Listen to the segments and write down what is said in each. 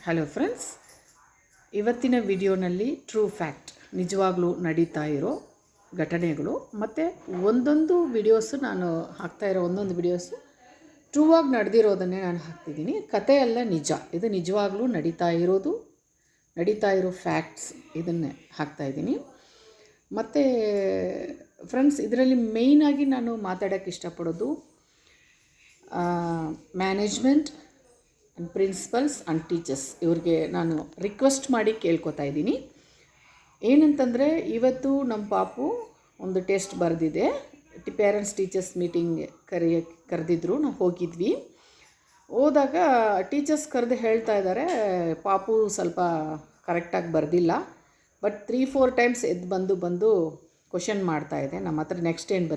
Hello friends, ಇವತ್ತಿನ ವಿಡಿಯೋನಲ್ಲಿ true fact ನಿಜವಾಗ್ಲೂ ನಡೀತಾ ಇರೋ ಘಟನೆಗಳು ಮತ್ತು ಒಂದೊಂದು ವಿಡಿಯೋಸು ನಾನು ಹಾಕ್ತಾಯಿರೋ ಒಂದೊಂದು ವಿಡಿಯೋಸು ಟ್ರೂ ಆಗಿ ನಡೆದಿರೋದನ್ನೇ ನಾನು ಹಾಕ್ತಿದ್ದೀನಿ. ಕತೆ ಅಲ್ಲ, ನಿಜ. ಇದು ನಿಜವಾಗ್ಲೂ ನಡೀತಾ ಇರೋ ಫ್ಯಾಕ್ಟ್ಸ್, ಇದನ್ನೇ ಹಾಕ್ತಾಯಿದ್ದೀನಿ. ಮತ್ತು ಫ್ರೆಂಡ್ಸ್, ಇದರಲ್ಲಿ ಮೇಯ್ನಾಗಿ ನಾನು ಮಾತಾಡೋಕ್ಕೆ ಇಷ್ಟಪಡೋದು management and principles and teachers. ಇವ್ರಿಗೆ ನಾನು ರಿಕ್ವೆಸ್ಟ್ ಮಾಡಿ ಕೇಳ್ಕೊತಾ ಇದ್ದೀನಿ. ಏನಂತಂದರೆ, ಇವತ್ತು ನಮ್ಮ ಪಾಪು ಒಂದು ಟೆಸ್ಟ್ ಬರೆದಿದೆ. ಪೇರೆಂಟ್ಸ್ ಟೀಚರ್ಸ್ ಮೀಟಿಂಗ್ ಕರೆದಿದ್ರು. ನಾವು ಹೋಗಿದ್ವಿ. ಹೋದಾಗ ಟೀಚರ್ಸ್ ಕರೆದು ಹೇಳ್ತಾ ಇದ್ದಾರೆ, ಪಾಪು ಸ್ವಲ್ಪ ಕರೆಕ್ಟಾಗಿ ಬರೆದಿಲ್ಲ, ಬಟ್ 3-4 ಟೈಮ್ಸ್ ಎದ್ದು ಬಂದು ಕ್ವಶನ್ ಮಾಡ್ತಾಯಿದೆ ನಮ್ಮ ಹತ್ರ, ನೆಕ್ಸ್ಟ್ ಏನು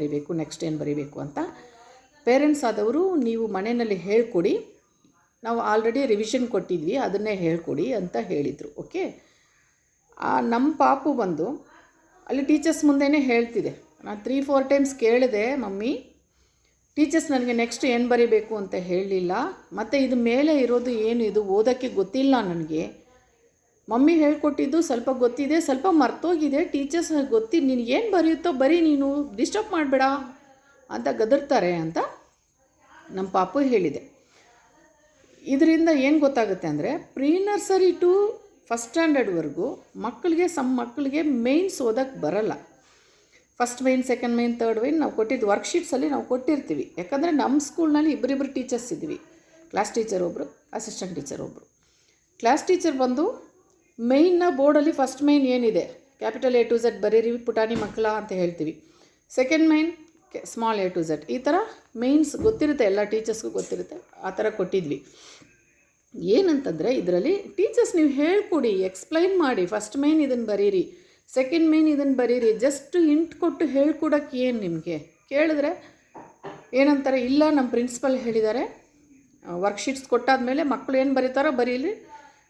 ಬರೀಬೇಕು ಅಂತ. ಪೇರೆಂಟ್ಸ್ ಆದವರು ನೀವು ಮನೆಯಲ್ಲಿ ಹೇಳ್ಕೊಡಿ, ನಾವು ಆಲ್ರೆಡಿ ರಿವಿಷನ್ ಕೊಟ್ಟಿದ್ವಿ, ಅದನ್ನೇ ಹೇಳ್ಕೊಡಿ ಅಂತ ಹೇಳಿದರು. ಓಕೆ, ನಮ್ಮ ಪಾಪು ಬಂದು ಅಲ್ಲಿ ಟೀಚರ್ಸ್ ಮುಂದೆನೇ ಹೇಳ್ತಿದೆ. ನಾನು 3-4 ಟೈಮ್ಸ್ ಕೇಳಿದೆ, ಮಮ್ಮಿ ಟೀಚರ್ಸ್ ನನಗೆ ನೆಕ್ಸ್ಟ್ ಏನು ಬರೀಬೇಕು ಅಂತ ಹೇಳಲಿಲ್ಲ, ಮತ್ತು ಇದು ಮೇಲೆ ಇರೋದು ಏನು, ಇದು ಓದೋಕ್ಕೆ ಗೊತ್ತಿಲ್ಲ ನನಗೆ. ಮಮ್ಮಿ ಹೇಳ್ಕೊಟ್ಟಿದ್ದು ಸ್ವಲ್ಪ ಗೊತ್ತಿದೆ, ಸ್ವಲ್ಪ ಮರ್ತೋಗಿದೆ. ಟೀಚರ್ಸ್ ನೀನು ಏನು ಬರೆಯುತ್ತೋ ಬರೀ, ನೀನು ಡಿಸ್ಟರ್ಬ್ ಮಾಡಬೇಡ ಅಂತ ಗದರ್ತಾರೆ ಅಂತ ನಮ್ಮ ಪಾಪು ಹೇಳಿದೆ. ಇದರಿಂದ ಏನು ಗೊತ್ತಾಗುತ್ತೆ ಅಂದರೆ, ಪ್ರೀ ನರ್ಸರಿ ಟು ಫಸ್ಟ್ ಸ್ಟ್ಯಾಂಡರ್ಡ್ವರೆಗೂ ಮಕ್ಕಳಿಗೆ ಮೇಯ್ನ್ಸ್ ಓದೋಕ್ಕೆ ಬರಲ್ಲ. First main, second main, third main ನಾವು ಕೊಟ್ಟಿದ್ದು ವರ್ಕ್ಶೀಟ್ಸಲ್ಲಿ ನಾವು ಕೊಟ್ಟಿರ್ತೀವಿ. ಯಾಕಂದರೆ ನಮ್ಮ ಸ್ಕೂಲ್ನಲ್ಲಿ ಇಬ್ಬರಿಬ್ಬರು ಟೀಚರ್ಸ್ ಇದ್ವಿ. ಕ್ಲಾಸ್ ಟೀಚರ್ ಒಬ್ಬರು, ಅಸಿಸ್ಟೆಂಟ್ ಟೀಚರ್ ಒಬ್ಬರು. ಕ್ಲಾಸ್ ಟೀಚರ್ ಬಂದು ಮೇಯ್ನ ಬೋರ್ಡಲ್ಲಿ ಫಸ್ಟ್ ಮೇಯ್ನ್ ಏನಿದೆ, ಕ್ಯಾಪಿಟಲ್ A to Z ಬರೀರಿ ಪುಟಾಣಿ ಮಕ್ಕಳ ಅಂತ ಹೇಳ್ತೀವಿ. Second main small A to Z, ಈ ಥರ ಮೇಯ್ನ್ಸ್ ಗೊತ್ತಿರುತ್ತೆ, ಎಲ್ಲ ಟೀಚರ್ಸ್ಗೂ ಗೊತ್ತಿರುತ್ತೆ. ಆ ಥರ ಕೊಟ್ಟಿದ್ವಿ. ಏನಂತಂದರೆ, ಇದರಲ್ಲಿ ಟೀಚರ್ಸ್ ನೀವು ಹೇಳ್ಕೊಡಿ, ಎಕ್ಸ್ಪ್ಲೈನ್ ಮಾಡಿ. ಫಸ್ಟ್ ಮೇಯ್ನ್ ಇದನ್ನು ಬರೀರಿ, ಸೆಕೆಂಡ್ ಮೇಯ್ನ್ ಇದನ್ನು ಬರೀರಿ, ಜಸ್ಟ್ ಇಂಟ್ ಕೊಟ್ಟು ಹೇಳ್ಕೊಡೋಕ್ಕೆ ಏನು ನಿಮಗೆ ಕೇಳಿದ್ರೆ ಏನಂತಾರೆ, ಇಲ್ಲ ನಮ್ಮ ಪ್ರಿನ್ಸಿಪಲ್ ಹೇಳಿದ್ದಾರೆ, ವರ್ಕ್ಶೀಟ್ಸ್ ಕೊಟ್ಟಾದಮೇಲೆ ಮಕ್ಕಳು ಏನು ಬರೀತಾರೋ ಬರೀಲಿ,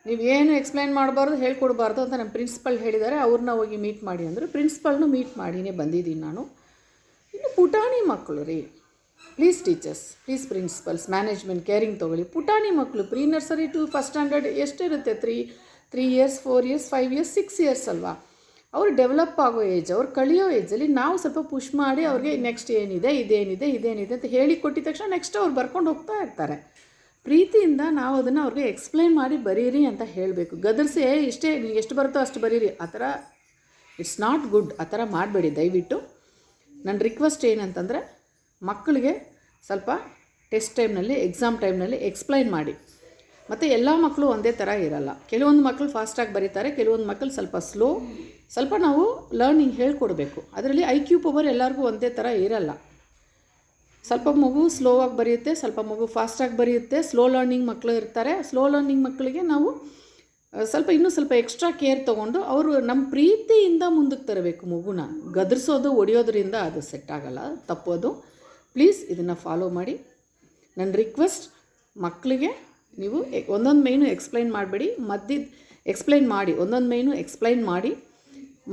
ನೀವೇನು ಎಕ್ಸ್ಪ್ಲೈನ್ ಮಾಡಬಾರ್ದು, ಹೇಳ್ಕೊಡ್ಬಾರ್ದು ಅಂತ ನಮ್ಮ ಪ್ರಿನ್ಸಿಪಲ್ ಹೇಳಿದ್ದಾರೆ, ಅವ್ರನ್ನ ಹೋಗಿ ಮೀಟ್ ಮಾಡಿ ಅಂದರು. ಪ್ರಿನ್ಸಿಪಲ್ನು ಮೀಟ್ ಮಾಡಿನೇ ಬಂದಿದ್ದೀನಿ ನಾನು. ಇನ್ನು ಪುಟಾಣಿ ಮಕ್ಕಳು ರೀ, please teachers, please principals, management caring ತೊಗೊಳ್ಳಿ. ಪುಟಾಣಿ ಮಕ್ಕಳು pre nursery to first standard ಎಷ್ಟಿರುತ್ತೆ, 3 ಇಯರ್ಸ್, 4 ಇಯರ್ಸ್, 5 ಇಯರ್ಸ್, 6 ಇಯರ್ಸ್ ಅಲ್ವಾ. ಅವ್ರು ಡೆವಲಪ್ ಆಗೋ ಏಜ್, ಅವ್ರು ಕಲಿಯೋ ಏಜಲ್ಲಿ ನಾವು ಸ್ವಲ್ಪ ಪುಷ್ ಮಾಡಿ ಅವ್ರಿಗೆ ನೆಕ್ಸ್ಟ್ ಏನಿದೆ ಅಂತ ಹೇಳಿಕೊಟ್ಟಿದ ತಕ್ಷಣ ನೆಕ್ಸ್ಟ್ ಅವ್ರು ಬರ್ಕೊಂಡು ಹೋಗ್ತಾ ಇರ್ತಾರೆ. ಪ್ರೀತಿಯಿಂದ ನಾವು ಅದನ್ನು ಅವ್ರಿಗೆ ಎಕ್ಸ್ಪ್ಲೈನ್ ಮಾಡಿ ಬರೀರಿ ಅಂತ ಹೇಳಬೇಕು. ಗದರಿಸಿ ಇಷ್ಟೇ ನಿಮಗೆ ಎಷ್ಟು ಬರುತ್ತೋ ಅಷ್ಟು ಬರೀರಿ, ಆ ಥರ ಇಟ್ಸ್ ನಾಟ್ ಗುಡ್. ಆ ಥರ ಮಾಡಬೇಡಿ ದಯವಿಟ್ಟು. ನನ್ನ ರಿಕ್ವೆಸ್ಟ್ ಏನಂತಂದರೆ, ಮಕ್ಕಳಿಗೆ ಸ್ವಲ್ಪ ಟೆಸ್ಟ್ ಟೈಮ್ನಲ್ಲಿ, ಎಕ್ಸಾಮ್ ಟೈಮ್ನಲ್ಲಿ ಎಕ್ಸ್ಪ್ಲೈನ್ ಮಾಡಿ. ಮತ್ತು ಎಲ್ಲ ಮಕ್ಕಳು ಒಂದೇ ಥರ ಇರಲ್ಲ. ಕೆಲವೊಂದು ಮಕ್ಕಳು ಫಾಸ್ಟಾಗಿ ಬರೀತಾರೆ, ಕೆಲವೊಂದು ಮಕ್ಕಳು ಸ್ವಲ್ಪ ಸ್ಲೋ. ಸ್ವಲ್ಪ ನಾವು ಲರ್ನಿಂಗ್ ಹೇಳ್ಕೊಡ್ಬೇಕು. ಅದರಲ್ಲಿ IQ ಪವರ್ ಎಲ್ಲರಿಗೂ ಒಂದೇ ಥರ ಇರಲ್ಲ. ಸ್ವಲ್ಪ ಮಗು ಸ್ಲೋ ಆಗಿ ಬರೆಯುತ್ತೆ, ಸ್ವಲ್ಪ ಮಗು ಫಾಸ್ಟಾಗಿ ಬರೆಯುತ್ತೆ. ಸ್ಲೋ ಲರ್ನಿಂಗ್ ಮಕ್ಕಳು ಇರ್ತಾರೆ. ಸ್ಲೋ ಲರ್ನಿಂಗ್ ಮಕ್ಕಳಿಗೆ ನಾವು ಇನ್ನೂ ಸ್ವಲ್ಪ ಎಕ್ಸ್ಟ್ರಾ ಕೇರ್ ತೊಗೊಂಡು ಅವರು ನಮ್ಮ ಪ್ರೀತಿಯಿಂದ ಮುಂದಕ್ಕೆ ತರಬೇಕು. ಮಗುನ ಗದರಿಸೋದು, ಹೊಡೆಯೋದ್ರಿಂದ ಅದು ಸೆಟ್ ಆಗೋಲ್ಲ, ತಪ್ಪೋದು. ಪ್ಲೀಸ್ ಇದನ್ನು ಫಾಲೋ ಮಾಡಿ. ನನ್ನ ರಿಕ್ವೆಸ್ಟ್, ಮಕ್ಕಳಿಗೆ ನೀವು ಒಂದೊಂದು ಮೇಯ್ನು ಎಕ್ಸ್ಪ್ಲೈನ್ ಮಾಡಬೇಡಿ, ಎಕ್ಸ್ಪ್ಲೈನ್ ಮಾಡಿ, ಒಂದೊಂದು ಮೇಯ್ನು ಎಕ್ಸ್ಪ್ಲೈನ್ ಮಾಡಿ.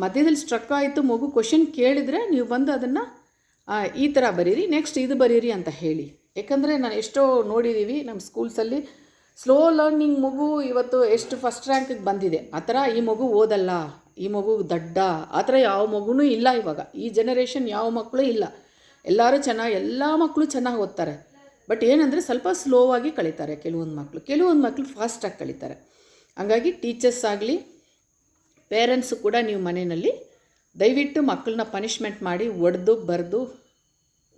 ಮಧ್ಯದಲ್ಲಿ ಸ್ಟ್ರಕ್ ಆಯಿತು, ಮಗು ಕ್ವಶನ್ ಕೇಳಿದರೆ ನೀವು ಬಂದು ಅದನ್ನು ಈ ಥರ ಬರೀರಿ, ನೆಕ್ಸ್ಟ್ ಇದು ಬರೀರಿ ಅಂತ ಹೇಳಿ. ಯಾಕಂದರೆ ನಾನು ಎಷ್ಟೋ ನೋಡಿದ್ದೀವಿ ನಮ್ಮ ಸ್ಕೂಲ್ಸಲ್ಲಿ, ಸ್ಲೋ ಲರ್ನಿಂಗ್ ಮಗು ಇವತ್ತು ಎಷ್ಟು ಫಸ್ಟ್ ರ್ಯಾಂಕಿಗೆ ಬಂದಿದೆ. ಆ ಥರ ಈ ಮಗು ಓದಲ್ಲ, ಈ ಮಗು ದಡ್ಡ, ಆ ಥರ ಯಾವ ಮಗುನೂ ಇಲ್ಲ ಇವಾಗ. ಈ ಜನರೇಷನ್ ಯಾವ ಮಕ್ಕಳು ಇಲ್ಲ. ಎಲ್ಲ ಮಕ್ಕಳು ಚೆನ್ನಾಗಿ ಓದ್ತಾರೆ. ಬಟ್ ಏನಂದರೆ ಸ್ವಲ್ಪ ಸ್ಲೋ ಆಗಿ ಕಳೀತಾರೆ ಕೆಲವೊಂದು ಮಕ್ಕಳು ಫಾಸ್ಟಾಗಿ ಕಳೀತಾರೆ. ಹಾಗಾಗಿ ಟೀಚರ್ಸ್ ಆಗಲಿ, ಪೇರೆಂಟ್ಸು ಕೂಡ ನೀವು ಮನೆಯಲ್ಲಿ ದಯವಿಟ್ಟು ಮಕ್ಕಳನ್ನ ಪನಿಷ್ಮೆಂಟ್ ಮಾಡಿ ಹೊಡೆದು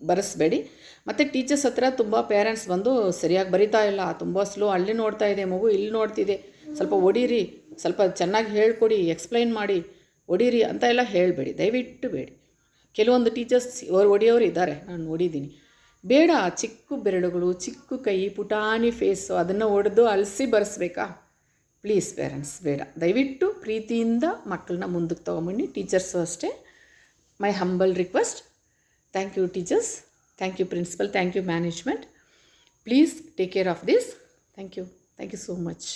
ಬರೆಸ್ಬೇಡಿ. ಮತ್ತು ಟೀಚರ್ಸ್ ಹತ್ರ ತುಂಬ ಪೇರೆಂಟ್ಸ್ ಬಂದು ಸರಿಯಾಗಿ ಬರಿತಾ ಇಲ್ಲ, ತುಂಬ ಸ್ಲೋ, ಅಲ್ಲಿ ನೋಡ್ತಾ ಇದೆ ಮಗು, ಇಲ್ಲಿ ನೋಡ್ತಿದೆ, ಸ್ವಲ್ಪ ಹೊಡೀರಿ, ಸ್ವಲ್ಪ ಚೆನ್ನಾಗಿ ಹೇಳ್ಕೊಡಿ, ಎಕ್ಸ್ಪ್ಲೈನ್ ಮಾಡಿ, ಹೊಡೀರಿ ಅಂತ ಎಲ್ಲ ಹೇಳಬೇಡಿ, ದಯವಿಟ್ಟು ಬೇಡಿ. ಕೆಲವೊಂದು ಟೀಚರ್ಸ್ ಹೊಡೆಯೋರು ಇದ್ದಾರೆ, ನಾನು ನೋಡಿದ್ದೀನಿ. ಬೇಡ, ಚಿಕ್ಕ ಬೆರಳುಗಳು, ಚಿಕ್ಕ ಕೈ, ಪುಟಾಣಿ ಫೇಸು, ಅದನ್ನು ಹೊಡೆದು ಅಲಸಿ ಬರೆಸ್ಬೇಕಾ? ಪ್ಲೀಸ್ ಪೇರೆಂಟ್ಸ್, ಬೇಡ. ದಯವಿಟ್ಟು ಪ್ರೀತಿಯಿಂದ ಮಕ್ಕಳನ್ನ ಮುಂದಕ್ಕೆ ತೊಗೊಂಬನ್ನಿ. ಟೀಚರ್ಸು ಅಷ್ಟೇ. My humble request. Thank you teachers, thank you principal, thank you management. Please take care of this. Thank you so much.